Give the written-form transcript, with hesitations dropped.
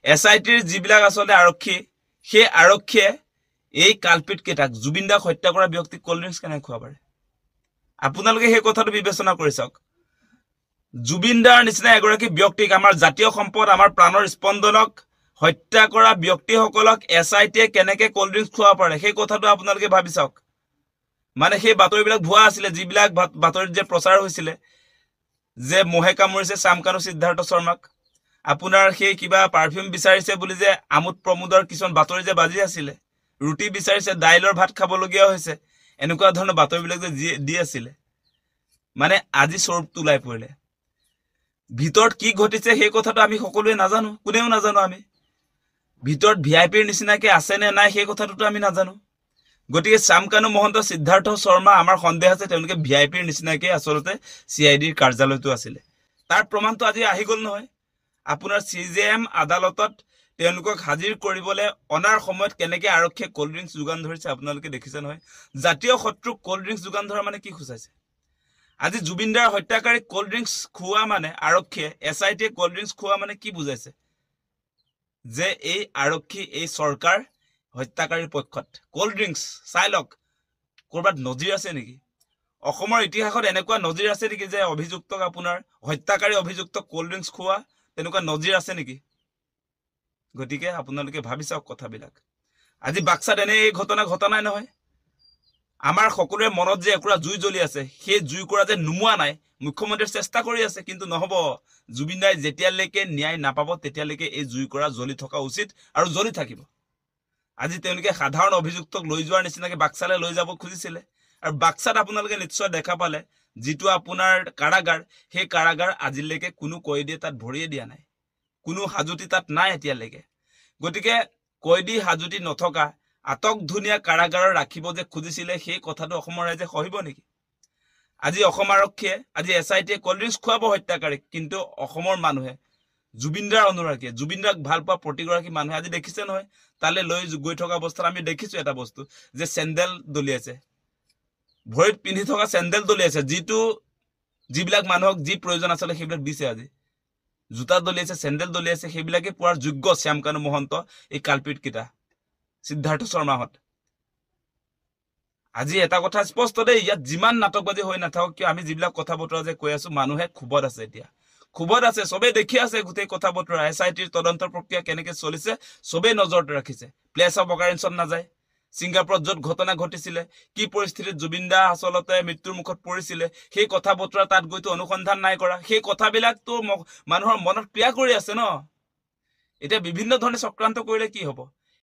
SITৰ যিবিলাক আচলতে আৰক্ষী সেই আৰক্ষীয়ে এই কালপিট কেইটাক জুবিন দাক হত্যা কৰা ব্যক্তিক কোল্ড ড্ৰিংকস কেনে খুৱাব পাৰে আপোনালোকে সেই কথাটো বিবেচনা কৰি চাওক জুবিন দাৰ নিচিনা এগৰাকী ব্যক্তিক আমাৰ জাতীয় সম্পদ আমাৰ প্ৰাণৰ স্পন্দনক হত্যা কৰা ব্যক্তিসকলক SITয়ে কেনেকে কোল্ড ড্ৰিংকস খুৱাব পাৰে সেই কথাটো আপোনালোকে ভাবি চাওক মানে সেই বাতৰিবিলাক ভুৱা আছিল যিবিলাক বাতৰিত যে প্ৰচাৰ হৈছিল যে মোহে কামুৰিছে চামকানু সিদ্ধাৰ্থ শৰ্মাক আপোনাৰ সেই কিবা পাৰফিউম বিচাৰিছে বুলি যে আমোদ প্ৰমোদৰ কিছুমান বাতৰি যে বাজি আছিল ৰুটি বিচাৰিছে দাইলৰ ভাত খাবলগীয়া হৈছে এনেকুৱা ধৰণৰ বাতৰিবিলাক যে দি আছিল মানে আজি স্বৰূপটো ওলাই পৰিলে ভিতৰত কি ঘটিছে সেই কথাটো আমি সকলোৱে নাজানো কোনেও নাজানো আমি ভিতৰত ভিআইপিৰ নিচিনাকে আছে নে নাই সেই কথাটো আমি নাজানো গতিকে চামকানু মহন্ত সিদ্ধাৰ্থ শৰ্মা আমাৰ সন্দেহ আছে তেওঁলোকে ভিআইপিৰ নিচিনাকে আসলতে সিআইডিৰ কাৰ্যালয়টো আছিল তাৰ প্ৰমাণটো আজি আহি গল নহয় আপোনাৰ সিজেএম আদালতত তেওঁলোকক হাজিৰ কৰিবলৈ অনাৰ সময়ত কেনেকে আৰক্ষীয়ে কোল্ড ড্ৰিংকস যোগান ধৰিছে আপোনালোকে দেখিছে নহয় জাতীয় শত্ৰুক কোল্ড ড্ৰিংকস যোগান ধৰা মানে কি খুচাইছে আজি জুবিনদাৰ হত্যাকাৰী কোল্ড ড্ৰিংকস খুৱা মানে আৰক্ষীয়ে SITয়ে কোল্ড ড্ৰিংকস খুৱা মানে কি বুজাইছে যে এই আৰক্ষী এই সৰকাৰ হত্যাকাৰীৰ পক্ষত কোল্ড ড্ৰিংকস চাইলক কৰবাত নজিৰ আছে নেকি অসমৰ ইতিহাসত এনেকুৱা নজিৰ আছে নেকি যে অভিযুক্তক আপোনাৰ হত্যাকাৰী অভিযুক্তক কোল্ড ড্ৰিংকস খুৱা তেনেকুৱা নজিৰ আছে নেকি গতিকে আপোনালোকে ভাবি চাওক কথাবিলাক আজি বাক্সাত এনে এই ঘটনা ঘটা নাই নহয় আমাৰ সকলোৰে মনত যে একুৰা জুই জ্বলি আছে সেই জুইকুৰা যে নুমুৱা নাই মুখ্যমন্ত্ৰীৰ চেষ্টা কৰি আছে কিন্তু নহব জুবিন দাই যেতিয়ালৈকে ন্যায় নাপাব তেতিয়ালৈকে এই জুইকুৰা জ্বলি থকা উচিত আৰু জ্বলি থাকিব আজি তেওঁলোকে সাধাৰণ অভিযুক্তক লৈ যোৱাৰ নিচিনাকে বাক্সালে লৈ যাব খুজিছিলে আৰু বাক্সাত আপোনালোকে নিশ্চয় দেখা পালে যিটো আপোনাৰ কাৰাগাৰ সেই কাৰাগাৰ আজিলৈকে কোনো কয়দী তাত ভৰিয়ে দিয়া নাই কোনো হাজুতি তাত নাই এতিয়ালৈকে গতিকে কয়দী হাজুতি নথকা আটক ধুনীয়া কাৰাগাৰৰ ৰাখিব যে খুজিছিলে সেই কথাটো অসমৰ ৰাইজে সহিব নেকি আজি অসম আৰক্ষীয়ে আজি SITয়ে কোল্ড ড্ৰিংকস খুৱাব হত্যাকাৰীক কিন্তু অসমৰ মানুহে জুবিনদাৰ অনুৰাগী জুবিনদাক ভাল পোৱা প্ৰতিগৰাকী মানুহে আজি দেখিছে নহয় তালে লৈ গৈ থকা অৱস্থাত আমি দেখিছো এটা বস্তু যে চেন্ডেল দলিয়াইছে ভৰিত পিন্ধি থকা চেন্ডেল দলিয়াইছে যিবিলাক মানুহক যি প্ৰয়োজন আছিল সেইবিলাক দিছে আজি জোতা দলিয়াইছে চেন্ডেল দলিয়াইছে সেইবিলাকে পোৱাৰ যোগ্য শ্যামকানু মহন্ত এই কালপিট কিটা সিদ্ধাৰ্থ শৰ্মাহত আজি এটা কথা স্পষ্ট দেই ইয়াত যিমান নাটকবাদী হৈ নাথাকক কিয় আমি যিবিলাক কথা বতৰা যে কৈ আছো মানুহে খুবত আছে এতিয়া খুবত আছে সবে দেখি আছে গোটেই কথা বতৰা SITৰ তদন্তৰ প্ৰক্ৰিয়া কেনেকে চলিছে সবে নজৰত ৰাখিছে প্লেস অফ অকাৰেন্সত নাযায় সিঙ্গাপুৰত যত ঘটনা ঘটিছিলে কি পৰিস্থিতিত জুবিন দা আসলতে মৃত্যুৰ মুখত পৰিছিল সেই কথা বতৰা তাত গৈতো অনুসন্ধান নাই কৰা সেই কথাবিলাক তো মানুহৰ মনত ক্ৰিয়া কৰি আছে ন এতিয়া বিভিন্ন ধৰণে চক্ৰান্ত কৰিলে কি হ'ব